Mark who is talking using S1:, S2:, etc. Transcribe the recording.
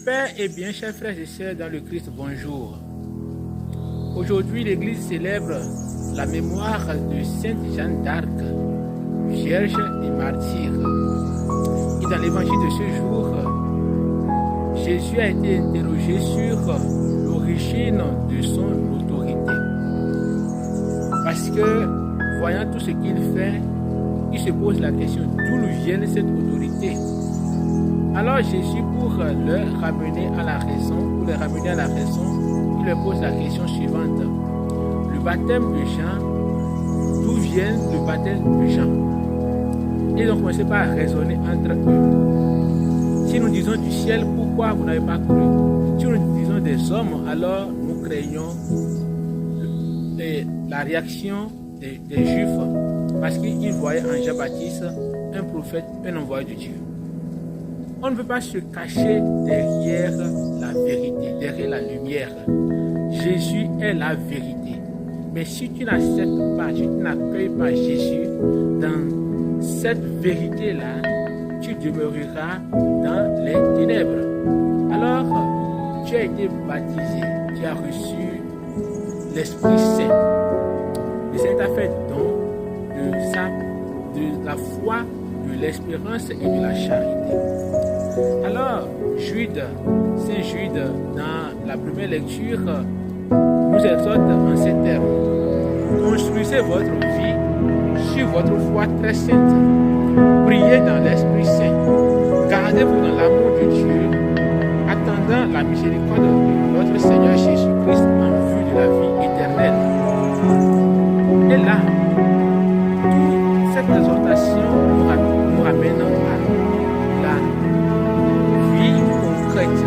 S1: Père et bien chers frères et sœurs dans le Christ, bonjour. Aujourd'hui, l'Église célèbre la mémoire de Sainte Jeanne d'Arc, vierge et martyre. Et dans l'évangile de ce jour, Jésus a été interrogé sur l'origine de son autorité. Parce que, voyant tout ce qu'il fait, il se pose la question d'où vient cette autorité. Alors Jésus, pour leur ramener à la raison, il leur pose la question suivante. Le baptême de Jean, d'où vient le baptême de Jean? Ils ont commencé par raisonner entre eux. Si nous disons du ciel, pourquoi vous n'avez pas cru? Si nous disons des hommes, alors nous craignons la réaction des Juifs, parce qu'ils voyaient en Jean-Baptiste un prophète, un envoyé de Dieu. On ne peut pas se cacher derrière la vérité, derrière la lumière. Jésus est la vérité. Mais si tu n'acceptes pas, si tu n'accueilles pas Jésus dans cette vérité-là, tu demeureras dans les ténèbres. Alors, tu as été baptisé, tu as reçu l'Esprit Saint. Le Saint t'a fait don de la foi, de l'espérance et de la charité. Alors, Saint Jude, dans la première lecture, nous exhorte en ces termes. Construisez votre vie sur votre foi très sainte. Priez dans l'Esprit Saint. Gardez-vous dans l'amour de Dieu, attendant la miséricorde de notre Seigneur Jésus-Christ en vue de la vie éternelle. Et là, toute cette exhortation nous ramène à la vie concrète